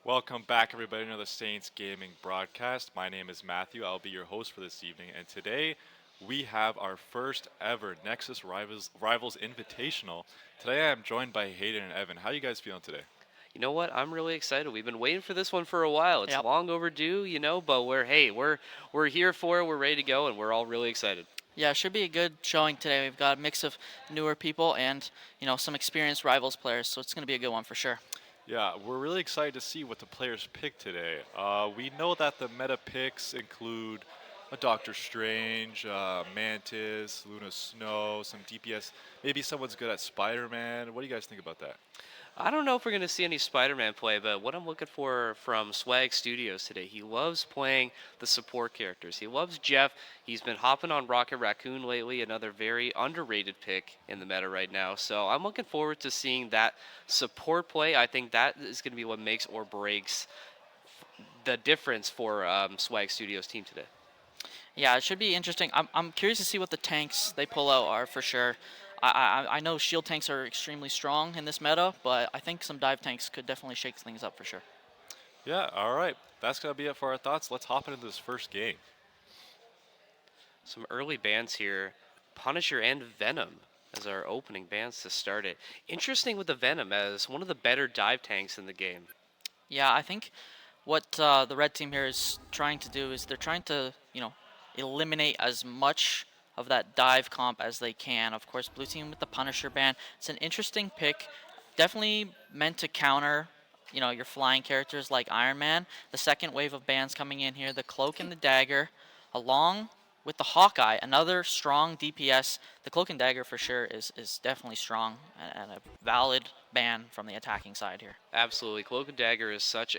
Welcome back, everybody, to the Saints Gaming broadcast. My name is Matthew. I'll be your host for this evening, and today we have our first ever Nexus Rivals Invitational. Today, I am joined by Hayden and Evan. How are you guys feeling today? You know what? I'm really excited. We've been waiting for this one for a while. It's Yep. long overdue, but we're here for it. We're ready to go, and we're all really excited. Yeah, it should be a good showing today. We've got a mix of newer people and, some experienced rivals players, so it's going to be a good one for sure. Yeah, we're really excited to see what the players pick today. We know that the meta picks include a Doctor Strange, Mantis, Luna Snow, some DPS. Maybe someone's good at Spider-Man. What do you guys think about that? I don't know if we're going to see any Spider-Man play, but what I'm looking for from Swag Studios today, he loves playing the support characters. He loves Jeff. He's been hopping on Rocket Raccoon lately, another very underrated pick in the meta right now. So I'm looking forward to seeing that support play. I think that is going to be what makes or breaks the difference for Swag Studios team today. Yeah, it should be interesting. I'm curious to see what the tanks they pull out are for sure. I know shield tanks are extremely strong in this meta, but I think some dive tanks could definitely shake things up for sure. Yeah, all right. That's going to be it for our thoughts. Let's hop into this first game. Some early bans here, Punisher and Venom as our opening bans to start it. Interesting with the Venom as one of the better dive tanks in the game. Yeah, I think what the red team here is trying to do is they're trying to, eliminate as much of that dive comp as they can. Of course, blue team with the Punisher ban. It's an interesting pick. Definitely meant to counter, your flying characters like Iron Man. The second wave of bans coming in here, the Cloak and the Dagger, along with the Hawkeye, another strong DPS. The Cloak and Dagger for sure is definitely strong and a valid ban from the attacking side here. Absolutely, Cloak and Dagger is such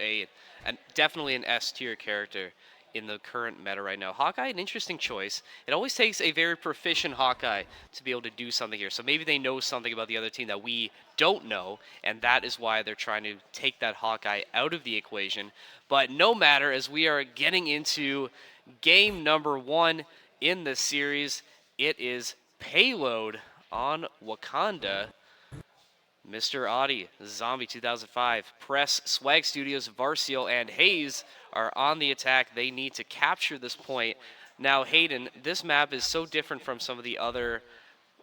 definitely an S tier character in the current meta right now. Hawkeye, an interesting choice. It always takes a very proficient Hawkeye to be able to do something here. So maybe they know something about the other team that we don't know, and that is why they're trying to take that Hawkeye out of the equation. But no matter, as we are getting into game number 1 in this series, it is Payload on Wakanda. Mr. Audi, Zombie 2005, Press, Swag Studios, Varsiel, and Hayes are on the attack. They need to capture this point. Now, Hayden, this map is so different from some of the other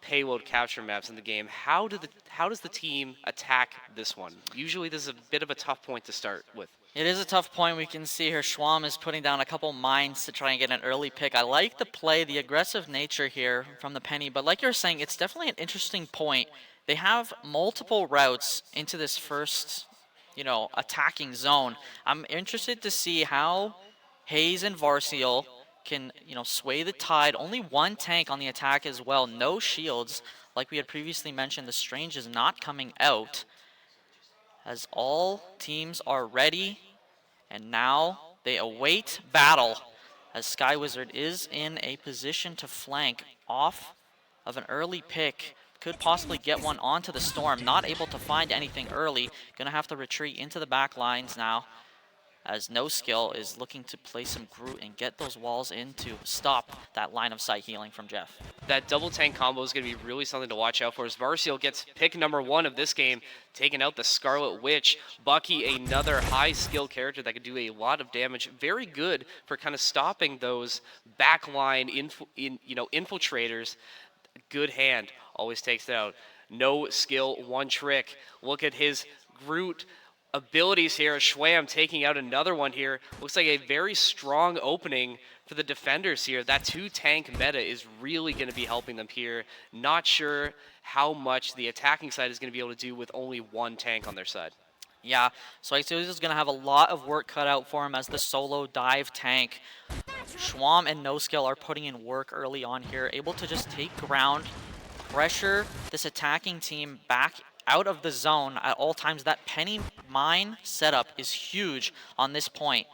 payload capture maps in the game. How does the team attack this one? Usually this is a bit of a tough point to start with. It is a tough point. We can see here Schwam is putting down a couple mines to try and get an early pick. I like the play, the aggressive nature here from the Penny, but like you're saying, it's definitely an interesting point. They have multiple routes into this first, attacking zone. I'm interested to see how Hayes and Varsiel can, sway the tide. Only one tank on the attack as well. No shields. Like we had previously mentioned, the Strange is not coming out as all teams are ready, and now they await battle as Sky Wizard is in a position to flank off of an early pick. Could possibly get one onto the Storm, not able to find anything early. Gonna have to retreat into the back lines now as No Skill is looking to play some Groot and get those walls in to stop that line of sight healing from Jeff. That double tank combo is going to be really something to watch out for as Varsiel gets pick number 1 of this game, taking out the Scarlet Witch. Bucky, another high skill character that could do a lot of damage. Very good for kind of stopping those backline infiltrators. Good hand, always takes it out. No skill, one trick. Look at his Groot abilities here. Schwam taking out another one here. Looks like a very strong opening for the defenders here. That 2-tank meta is really going to be helping them here. Not sure how much the attacking side is going to be able to do with only one tank on their side. Yeah, so Ixios is going to have a lot of work cut out for him as the solo dive tank. Schwam and No Skill are putting in work early on here, able to just take ground, pressure this attacking team back out of the zone at all times. That Penny mine setup is huge on this point.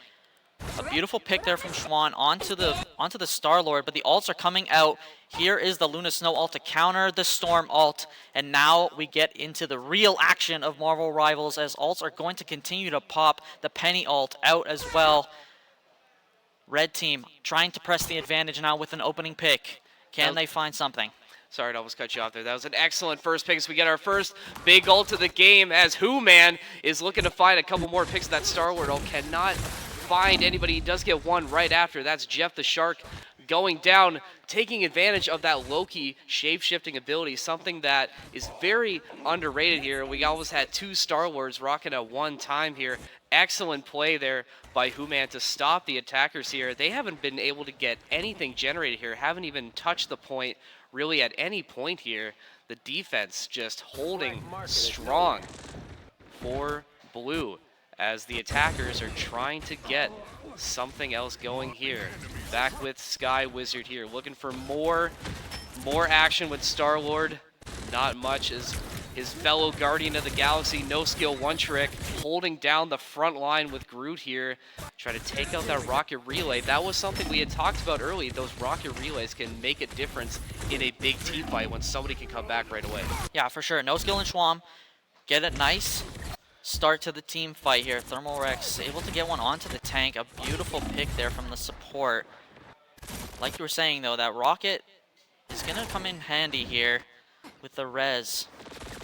A beautiful pick there from Schwan onto the Star-Lord, but the ults are coming out. Here is the Luna Snow ult to counter the Storm ult, and now we get into the real action of Marvel Rivals as ults are going to continue to pop. The Penny ult out as well. Red team trying to press the advantage now with an opening pick. Can they find something? Sorry to almost cut you off there. That was an excellent first pick. So we get our first big ult of the game as Who-Man is looking to find a couple more picks of that Star-Lord ult. Cannot find anybody. He does get one right after. That's Jeff the Shark going down, taking advantage of that Loki shape-shifting ability, something that is very underrated here. We almost had 2 Star-Lords rocking at one time here. Excellent play there by Who-Man to stop the attackers here. They haven't been able to get anything generated here, haven't even touched the point really at any point here. The defense just holding strong for Blue as the attackers are trying to get something else going here. Back with Sky Wizard here, looking for more action with Star-Lord. Not much as his fellow Guardian of the Galaxy, no skill, one trick, holding down the front line with Groot here. Try to take out that rocket relay. That was something we had talked about early. Those rocket relays can make a difference in a big team fight when somebody can come back right away. Yeah, for sure. No skill in Schwam. Get a nice start to the team fight here. Thermal Rex able to get one onto the tank. A beautiful pick there from the support. Like you were saying, though, that rocket is going to come in handy here with the res.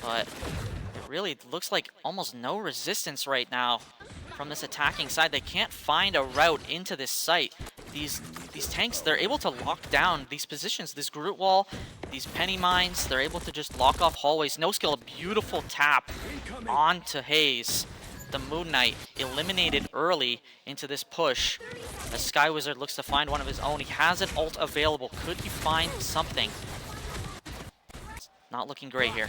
But it really looks like almost no resistance right now from this attacking side. They can't find a route into this site. These tanks, they're able to lock down these positions. This Groot wall, these penny mines, they're able to just lock off hallways. No skill, a beautiful tap onto Hayes. The Moon Knight eliminated early into this push. As Sky Wizard looks to find one of his own. He has an ult available. Could he find something? It's not looking great here.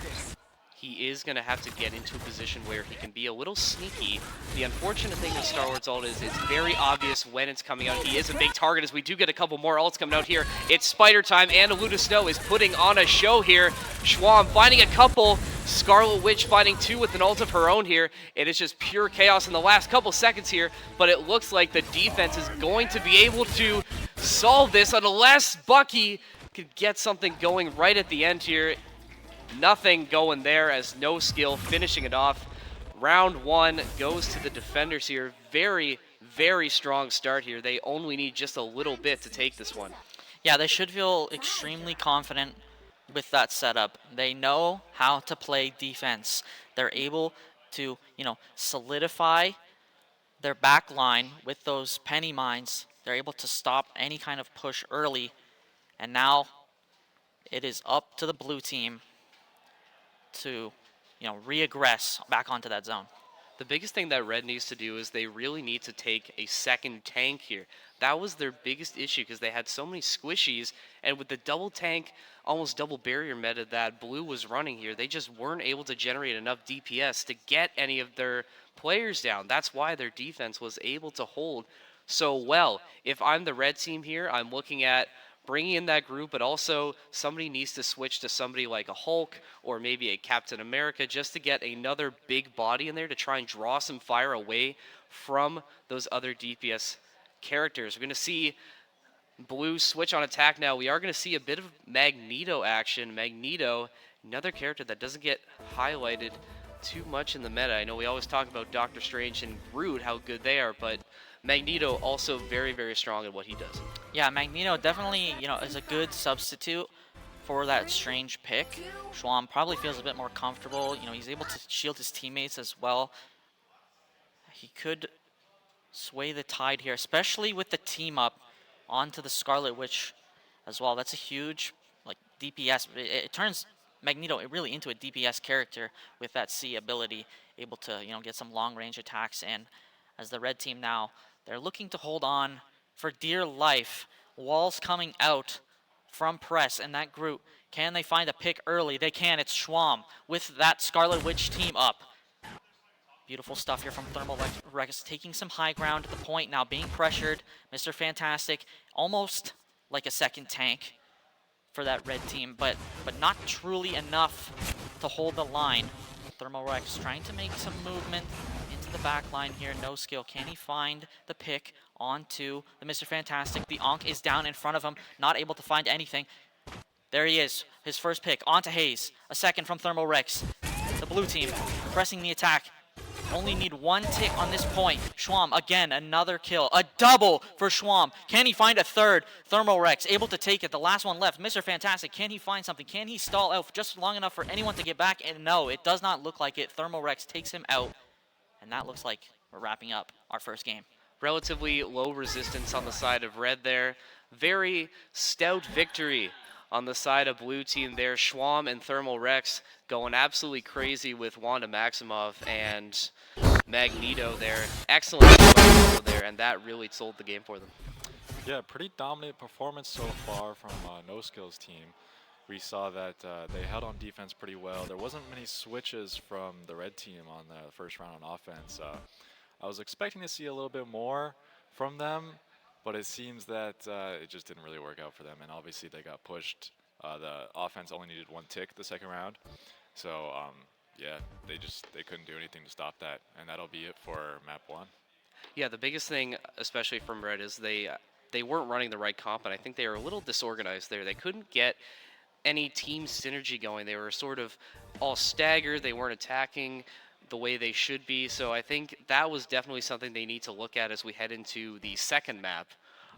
He is going to have to get into a position where he can be a little sneaky. The unfortunate thing with Star Wars ult is it's very obvious when it's coming out. He is a big target as we do get a couple more ults coming out here. It's Spider time, and Luna Snow is putting on a show here. Schwam finding a couple. Scarlet Witch finding 2 with an ult of her own here. It is just pure chaos in the last couple seconds here, but it looks like the defense is going to be able to solve this unless Bucky could get something going right at the end here. Nothing going there as no skill finishing it off. Round 1 goes to the defenders here. Very, very strong start here. They only need just a little bit to take this one. Yeah, they should feel extremely confident with that setup. They know how to play defense. They're able to, solidify their back line with those penny mines. They're able to stop any kind of push early. And now it is up to the blue team to, re-aggress back onto that zone. The biggest thing that Red needs to do is they really need to take a second tank here. That was their biggest issue because they had so many squishies, and with the double tank, almost double barrier meta that Blue was running here, they just weren't able to generate enough DPS to get any of their players down. That's why their defense was able to hold so well. If I'm the Red team here, I'm looking at bringing in that group, but also somebody needs to switch to somebody like a Hulk or maybe a Captain America just to get another big body in there to try and draw some fire away from those other DPS characters. We're going to see Blue switch on attack now. We are going to see a bit of Magneto action. Magneto, another character that doesn't get highlighted too much in the meta. I know we always talk about Doctor Strange and Groot, how good they are, but Magneto also very, very strong at what he does. Yeah, Magneto definitely, is a good substitute for that Strange pick. Schwam probably feels a bit more comfortable. He's able to shield his teammates as well. He could sway the tide here, especially with the team up onto the Scarlet Witch as well. That's a huge, DPS. It turns Magneto really into a DPS character with that C ability, able to, get some long-range attacks in. As the red team now, they're looking to hold on for dear life. Walls coming out from press and that group. Can they find a pick early? They can. It's Schwam with that Scarlet Witch team up. Beautiful stuff here from Thermal Rex, taking some high ground at the point now, being pressured. Mr. Fantastic, almost like a second tank for that red team, but not truly enough to hold the line. Thermal Rex trying to make some movement into the back line here. No skill. Can he find the pick onto the Mr. Fantastic? The Ankh is down in front of him, not able to find anything. There he is, his first pick onto Hayes. A second from Thermal Rex. The blue team pressing the attack. Only need one tick on this point. Schwam, again, another kill. A double for Schwam. Can he find a third? Thermorex able to take it. The last one left. Mr. Fantastic, can he find something? Can he stall out just long enough for anyone to get back? And no, it does not look like it. Thermorex takes him out. And that looks like we're wrapping up our first game. Relatively low resistance on the side of red there. Very stout victory on the side of blue team there. Schwam and Thermal Rex going absolutely crazy with Wanda Maximoff and Magneto there. Excellent team there, and that really sold the game for them. Yeah, pretty dominant performance so far from No Skills team. We saw that they held on defense pretty well. There wasn't many switches from the red team on the first round on offense. I was expecting to see a little bit more from them, but it seems that it just didn't really work out for them. And obviously they got pushed. The offense only needed one tick the second round. So yeah, they couldn't do anything to stop that. And that'll be it for map 1. Yeah, the biggest thing, especially from red, is they weren't running the right comp, and I think they were a little disorganized there. They couldn't get any team synergy going. They were sort of all staggered. They weren't attacking the way they should be. So I think that was definitely something they need to look at as we head into the second map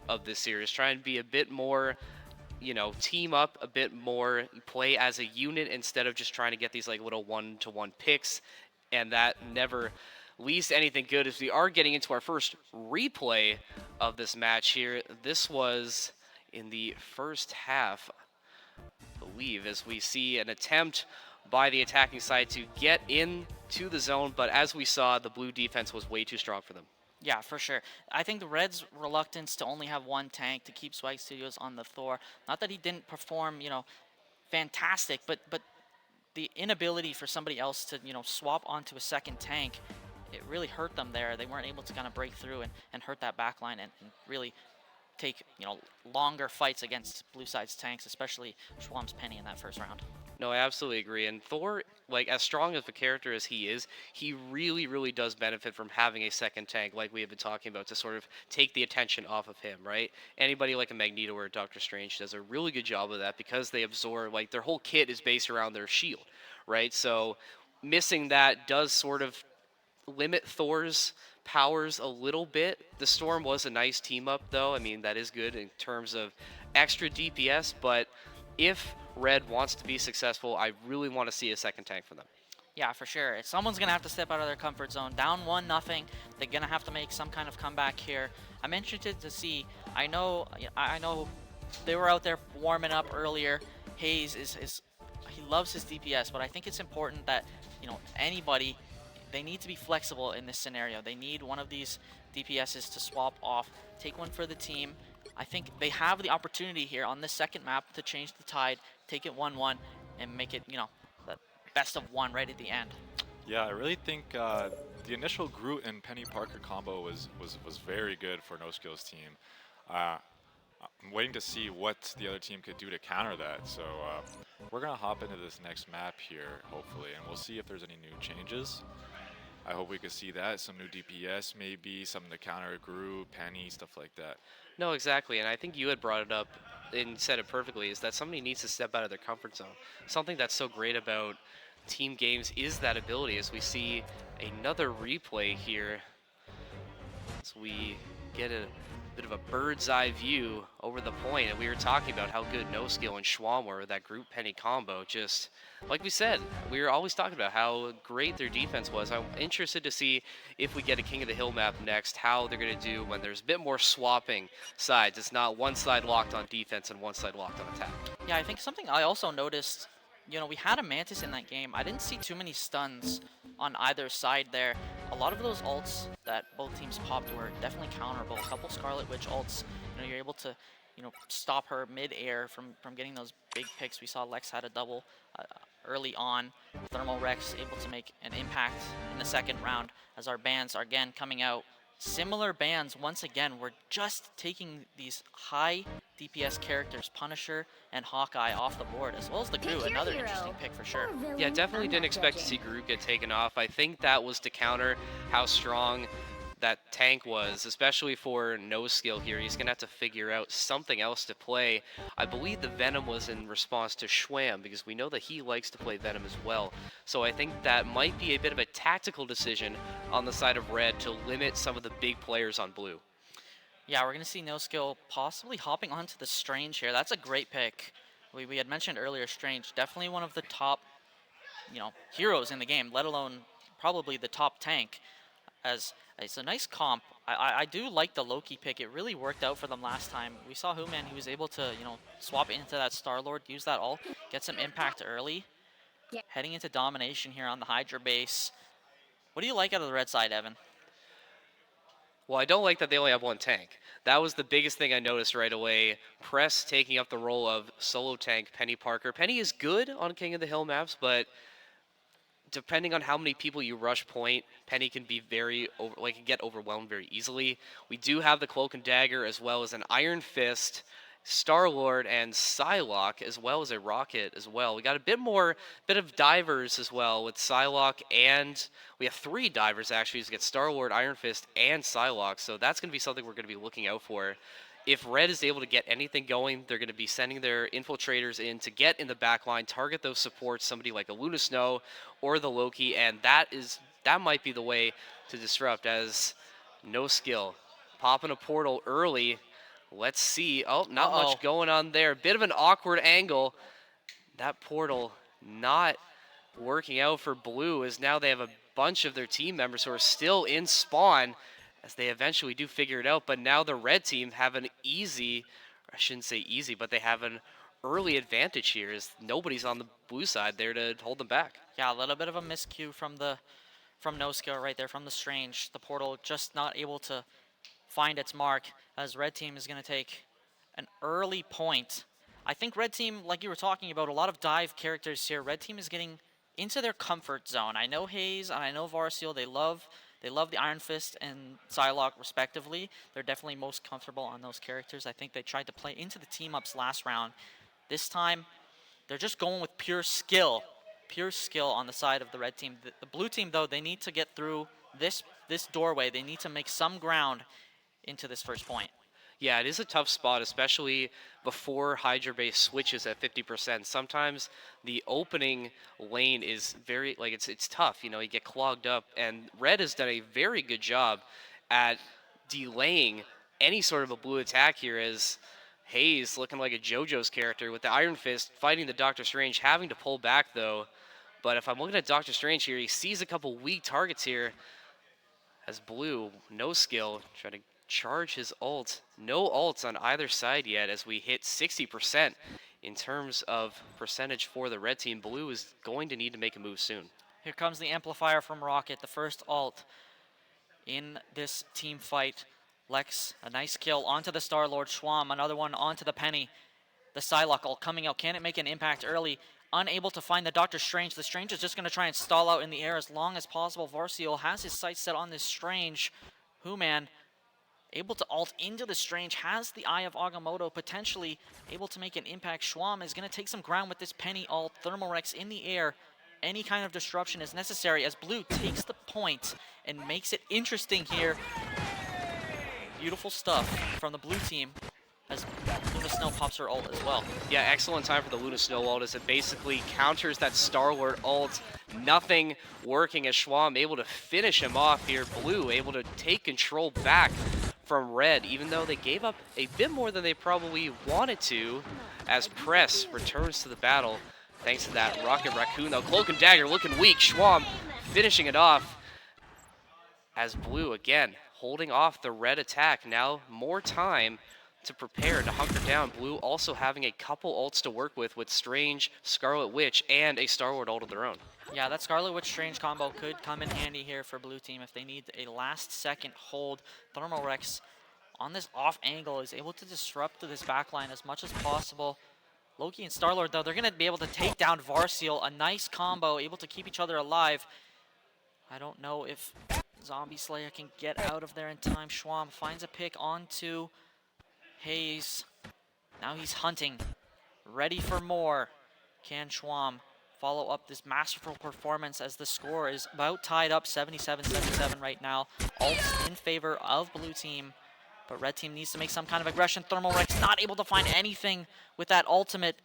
of this series. Try and be a bit more, team up a bit more, play as a unit instead of just trying to get these like little one-to-one picks, and that never leads to anything good. As we are getting into our first replay of this match here, this was in the first half, I believe, as we see an attempt by the attacking side to get into the zone, but as we saw, the blue defense was way too strong for them. Yeah, for sure. I think the Reds' reluctance to only have one tank to keep Swag Studios on the Thor, not that he didn't perform, fantastic, but the inability for somebody else to, swap onto a second tank, it really hurt them there. They weren't able to kind of break through and hurt that backline and really take, longer fights against Blue Side's tanks, especially Schwam's Penny in that first round. No, I absolutely agree. And Thor, like, as strong of a character as he is, he really, really does benefit from having a second tank, like we have been talking about, to sort of take the attention off of him, right? Anybody like a Magneto or a Doctor Strange does a really good job of that because they absorb, like, their whole kit is based around their shield, right? So missing that does sort of limit Thor's powers a little bit. The Storm was a nice team up, though. I mean, that is good in terms of extra DPS, but if Red wants to be successful, I really want to see a second tank for them. Yeah, for sure. Someone's going to have to step out of their comfort zone. Down 1-0. They're going to have to make some kind of comeback here. I'm interested to see. I know they were out there warming up earlier. Hayes he loves his DPS, but I think it's important that, anybody, they need to be flexible in this scenario. They need one of these DPSs to swap off, take one for the team. I think they have the opportunity here on this second map to change the tide, take it 1-1, and make it, the best of one right at the end. Yeah, I really think the initial Groot and Penny Parker combo was very good for No Skills team. I'm waiting to see what the other team could do to counter that. So we're going to hop into this next map here, hopefully, and we'll see if there's any new changes. I hope we could see that, some new DPS maybe, something to counter Groot, Penny, stuff like that. No, exactly, and I think you had brought it up and said it perfectly, is that somebody needs to step out of their comfort zone. Something that's so great about team games is that ability, as we see another replay here, as we get a bit of a bird's eye view over the point, and we were talking about how good No Skill and Schwam were with that Groot Penny combo. Just like we said, we were always talking about how great their defense was. I'm interested to see if we get a King of the Hill map next, how they're going to do when there's a bit more swapping sides. It's not one side locked on defense and one side locked on attack. Yeah, I think something I also noticed, we had a Mantis in that game. I didn't see too many stuns on either side there. A lot of those ults that both teams popped were definitely counterable. A couple Scarlet Witch ults, you're able to, stop her mid-air from getting those big picks. We saw Lex had a double early on. Thermal Rex able to make an impact in the second round as our bans are again coming out. Similar bans, once again, we're just taking these high DPS characters, Punisher and Hawkeye, off the board, as well as the Groot, another interesting pick for sure. Yeah, definitely didn't expect to see Groot get taken off. I think that was to counter how strong that tank was, especially for no skill here. He's going to have to figure out something else to play. I believe the Venom was in response to Schwam, because we know that he likes to play Venom as well. So I think that might be a bit of a tactical decision on the side of Red to limit some of the big players on Blue. Yeah, we're going to see No Skill possibly hopping onto the Strange here. That's a great pick. We had mentioned earlier Strange, definitely one of the top, heroes in the game, let alone probably the top tank. As it's a nice comp. I do like the Loki pick. It really worked out for them last time. We saw Human. He was able to, swap into that Star-Lord, use that ult, get some impact early. Heading into domination here on the Hydra base. What do you like out of the red side, Evan? Well, I don't like that they only have one tank. That was the biggest thing I noticed right away. Press taking up the role of solo tank Penny Parker. Penny is good on King of the Hill maps, but depending on how many people you rush point, Penny can be get overwhelmed very easily. We do have the Cloak and Dagger as well as an Iron Fist, Star-Lord, and Psylocke, as well as a Rocket as well. We got a bit of divers as well with Psylocke, and we have 3 divers actually to get Star-Lord, Iron Fist, and Psylocke, so that's going to be something we're going to be looking out for. If Red is able to get anything going, they're going to be sending their infiltrators in to get in the back line, target those supports, somebody like a Luna Snow or the Loki, and that might be the way to disrupt, as No Skill popping a portal early. Let's see. Oh, not much going on there. Bit of an awkward angle. That portal not working out for Blue, as now they have a bunch of their team members who are still in spawn, as they eventually do figure it out. But now the red team have an easy, or I shouldn't say easy, but they have an early advantage here, as nobody's on the blue side there to hold them back. Yeah, a little bit of a miscue from No Skill right there, from the Strange. The portal just not able to find its mark, as red team is going to take an early point. I think red team, like you were talking about, a lot of dive characters here. Red team is getting into their comfort zone. I know Hayes and I know Varsiel, they love the Iron Fist and Psylocke respectively. They're definitely most comfortable on those characters. I think they tried to play into the team ups last round. This time, they're just going with pure skill on the side of the red team. The blue team, though, they need to get through this doorway. They need to make some ground into this first point. Yeah, it is a tough spot, especially before Hydra base switches at 50%. Sometimes the opening lane is very, it's tough. You get clogged up, and Red has done a very good job at delaying any sort of a blue attack here, as Hayes, looking like a JoJo's character with the Iron Fist, fighting the Doctor Strange, having to pull back, though. But if I'm looking at Doctor Strange here, he sees a couple weak targets here, as Blue, No Skill, trying to charge his ult. No ults on either side yet, as we hit 60% in terms of percentage for the red team. Blue is going to need to make a move soon. Here comes the amplifier from Rocket, the first ult in this team fight. Lex, a nice kill onto the Star-Lord. Schwam, another one onto the Penny. The Psylocke ult coming out. Can it make an impact early? Unable to find the Doctor Strange. The Strange is just going to try and stall out in the air as long as possible. Varsiel has his sights set on this Strange. Human able to ult into the Strange, has the Eye of Agamotto, potentially able to make an impact. Schwam is going to take some ground with this Penny ult. Thermal Rex in the air. Any kind of disruption is necessary, as Blue takes the point and makes it interesting here. Beautiful stuff from the blue team, as Luna Snow pops her ult as well. Yeah, excellent time for the Luna Snow ult, as it basically counters that Star-Lord ult. Nothing working, as Schwam able to finish him off here. Blue able to take control back from Red, even though they gave up a bit more than they probably wanted to, as Press returns to the battle thanks to that Rocket Raccoon. Though Cloak and Dagger looking weak. Schwam finishing it off, as Blue again holding off the red attack. Now more time to prepare to hunker down. Blue also having a couple ults to work with Strange, Scarlet Witch, and a Star-Lord ult of their own. Yeah, that Scarlet Witch Strange combo could come in handy here for blue team if they need a last-second hold. Thermal Rex on this off angle is able to disrupt this backline as much as possible. Loki and Star-Lord, though, they're going to be able to take down Varsiel. A nice combo, able to keep each other alive. I don't know if Zombie Slayer can get out of there in time. Schwam finds a pick onto Hayes. Now he's hunting, ready for more. Can Schwam follow up this masterful performance as the score is about tied up 77-77 right now. Ults in favor of blue team, but red team needs to make some kind of aggression. Thermal Rex not able to find anything with that ultimate,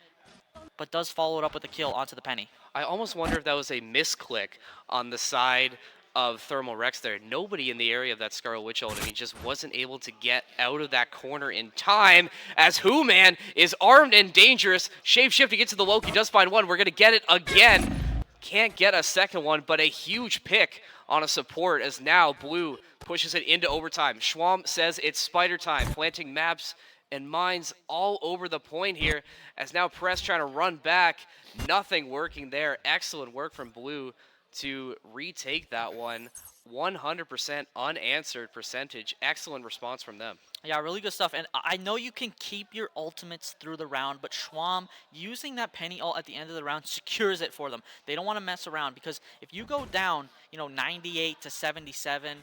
but does follow it up with a kill onto the Penny. I almost wonder if that was a misclick on the side of Thermal Rex there. Nobody in the area of that Scarlet Witch ult, and he just wasn't able to get out of that corner in time as Who-Man is armed and dangerous. Shapeshift to get to the Loki, does find one. We're going to get it again. Can't get a second one, but a huge pick on a support as now Blue pushes it into overtime. Schwam says it's spider time, planting maps and mines all over the point here as now Press trying to run back. Nothing working there. Excellent work from Blue to retake that one. 100% unanswered percentage. Excellent response from them. Yeah, really good stuff. And I know you can keep your ultimates through the round, but Schwam using that Penny ult at the end of the round secures it for them. They don't want to mess around because if you go down, 98-77,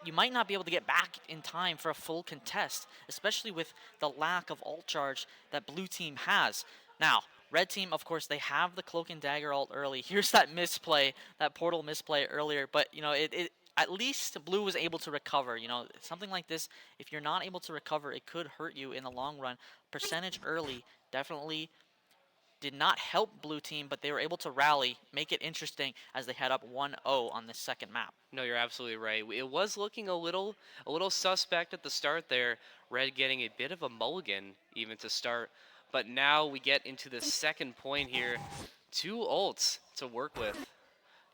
you might not be able to get back in time for a full contest, especially with the lack of ult charge that blue team has. Now, red team, of course, they have the Cloak and Dagger ult early. Here's that misplay, that portal misplay earlier, but at least blue was able to recover. Something like this, if you're not able to recover, it could hurt you in the long run. Percentage early definitely did not help blue team, but they were able to rally, make it interesting as they head up 1-0 on this second map. No, you're absolutely right. It was looking a little suspect at the start there. Red getting a bit of a mulligan even to start. But now we get into the second point here. 2 ults to work with.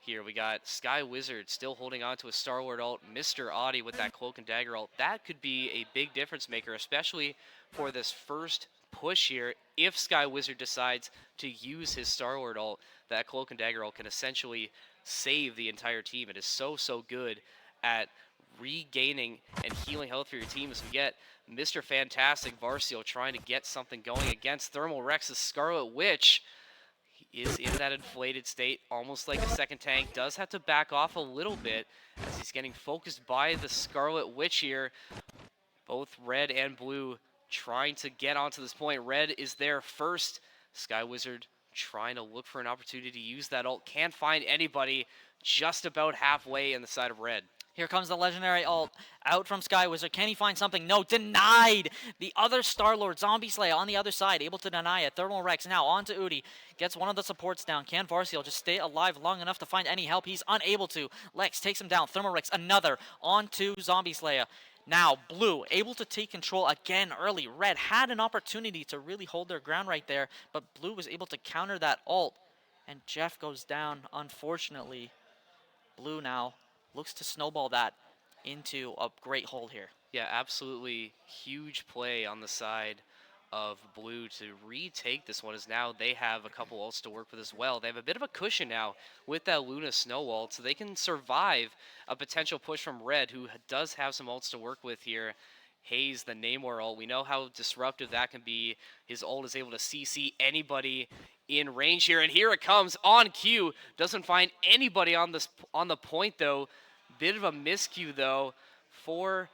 Here we got Sky Wizard still holding on to a Star-Lord ult. Mr. Audi with that Cloak and Dagger ult. That could be a big difference maker, especially for this first push here. If Sky Wizard decides to use his Star-Lord ult, that Cloak and Dagger ult can essentially save the entire team. It is so good at regaining and healing health for your team as we get Mr. Fantastic Varsiel trying to get something going against Thermal Rex's Scarlet Witch. He is in that inflated state, almost like a second tank. Does have to back off a little bit as he's getting focused by the Scarlet Witch here. Both red and blue trying to get onto this point. Red is there first. Sky Wizard trying to look for an opportunity to use that ult. Can't find anybody, just about halfway in the side of red. Here comes the legendary ult out from Sky Wizard. Can he find something? No, denied. The other Star-Lord, Zombie Slayer on the other side, able to deny it. Thermal Rex now onto Udi. Gets one of the supports down. Can Varsiel just stay alive long enough to find any help? He's unable to. Lex takes him down. Thermal Rex another onto Zombie Slayer. Now, blue able to take control again early. Red had an opportunity to really hold their ground right there, but blue was able to counter that ult. And Jeff goes down, unfortunately. Blue now looks to snowball that into a great hold here. Yeah, absolutely huge play on the side of blue to retake this one, as now they have a couple ults to work with as well. They have a bit of a cushion now with that Luna Snow ult, so they can survive a potential push from red, who does have some ults to work with here. Hayes, the Namor ult, we know how disruptive that can be. His ult is able to CC anybody in range here, and here it comes on cue. Doesn't find anybody on the point though. Bit of a miscue though for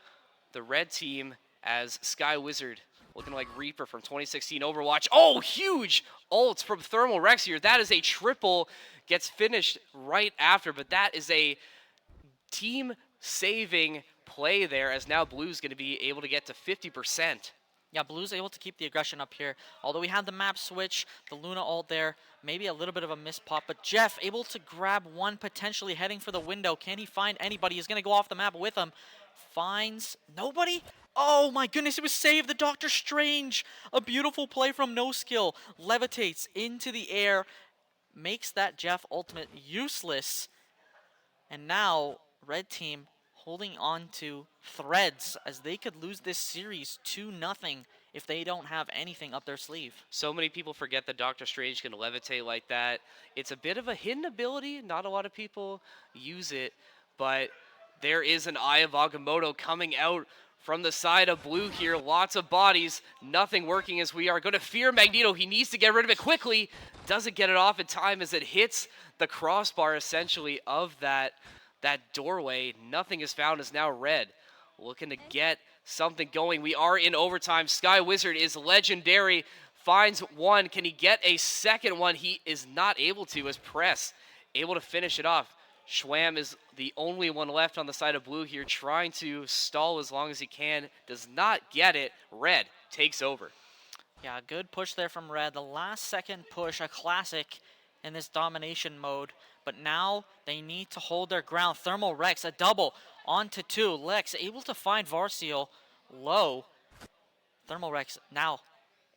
the red team as Sky Wizard, looking like Reaper from 2016 Overwatch. Oh, huge ults from Thermal Rex here. That is a triple, gets finished right after, but that is a team-saving play there, as now Blue's going to be able to get to 50%. Yeah, Blue's able to keep the aggression up here. Although we had the map switch, the Luna ult there, maybe a little bit of a miss pop, but Jeff able to grab one, potentially heading for the window. Can he find anybody? He's going to go off the map with him. Finds nobody? Oh my goodness, it was saved. The Doctor Strange. A beautiful play from No Skill. Levitates into the air, makes that Jeff ultimate useless. And now, red team holding on to threads as they could lose this series 2-0 if they don't have anything up their sleeve. So many people forget that Doctor Strange can levitate like that. It's a bit of a hidden ability. Not a lot of people use it, but there is an Eye of Agamotto coming out from the side of blue here. Lots of bodies, nothing working as we are going to fear Magneto. He needs to get rid of it quickly. Doesn't get it off in time as it hits the crossbar essentially of that doorway. Nothing is found as now red looking to get something going. We are in overtime. Sky Wizard is legendary. finds one. Can he get a second one? He is not able to, as Press able to finish it off. Schwam is the only one left on the side of blue here, trying to stall as long as he can. Does not get it. Red takes over. Yeah, good push there from Red. The last second push, a classic in this domination mode. But now they need to hold their ground. Thermal Rex, a double onto 2. Lex able to find Varsiel low. Thermal Rex now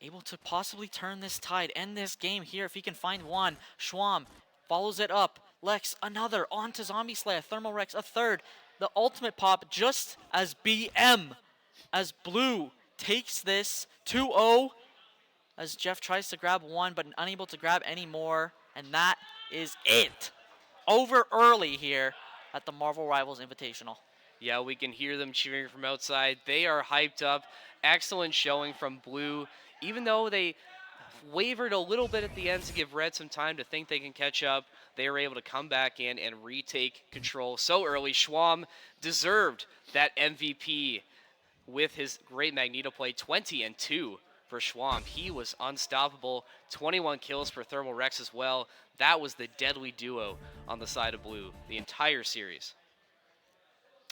able to possibly turn this tide, end this game here if he can find one. Schwam follows it up. Lex, another onto Zombie Slayer. Thermal Rex, a third. The ultimate pop just as as Blue takes this 2-0 as Jeff tries to grab one but unable to grab any more. And that is it. Over early here at the Marvel Rivals Invitational. Yeah, we can hear them cheering from outside. They are hyped up. Excellent showing from Blue. Even though they wavered a little bit at the end to give Red some time to think they can catch up, they were able to come back in and retake control so early. Schwam deserved that MVP with his great Magneto play. 20-2 for Schwam. He was unstoppable. 21 kills for Thermal Rex as well. That was the deadly duo on the side of Blue the entire series.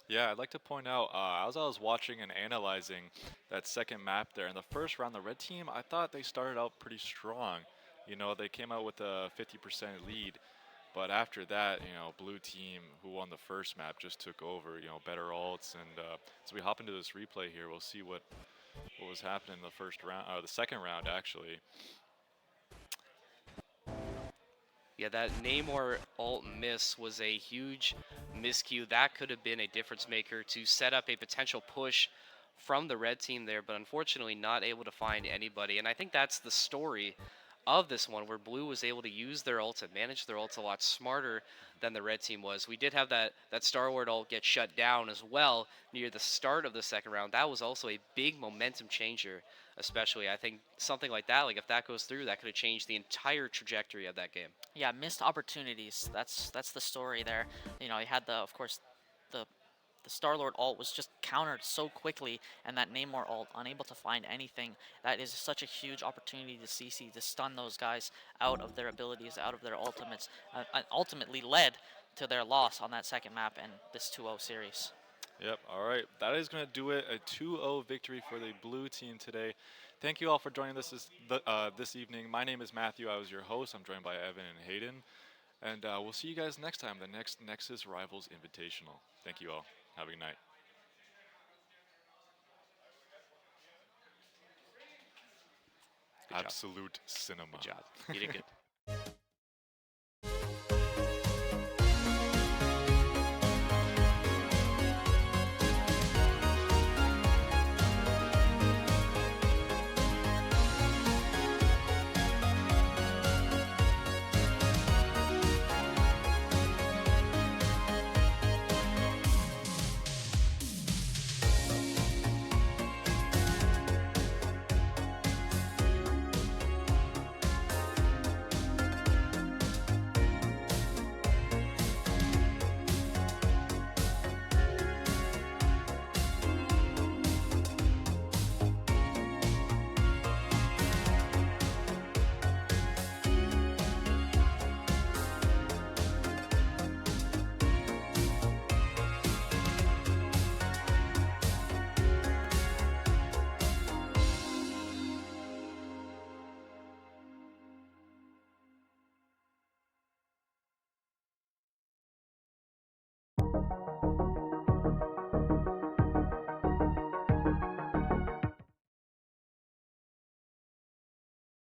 Yeah, I'd like to point out, as I was watching and analyzing that second map there, in the first round, the red team, I thought they started out pretty strong. You know, they came out with a 50% lead, but after that, you know, blue team, who won the first map, just took over, you know, better ults, and so we hop into this replay here, we'll see what was happening in the first round, the second round, actually. Yeah, that Namor ult miss was a huge miscue. That could have been a difference maker to set up a potential push from the red team there, but unfortunately not able to find anybody. And I think that's the story of this one, where blue was able to use their ults and manage their ults a lot smarter than the red team was. We did have that Star-Lord ult get shut down as well near the start of the second round. That was also a big momentum changer, especially. I think something like that, like if that goes through, that could have changed the entire trajectory of that game. Yeah, missed opportunities. That's the story there. You know, he had of course, the Star-Lord ult was just countered so quickly, and that Namor ult, unable to find anything. That is such a huge opportunity to CC, to stun those guys out of their abilities, out of their ultimates, and ultimately led to their loss on that second map and this 2-0 series. Yep, all right. That is going to do it. A 2-0 victory for the blue team today. Thank you all for joining us this evening. My name is Matthew. I was your host. I'm joined by Evan and Hayden. And we'll see you guys next time, the next Nexus Rivals Invitational. Thank you all. Have a good night. Good job. Absolute cinema. Good job. You did good.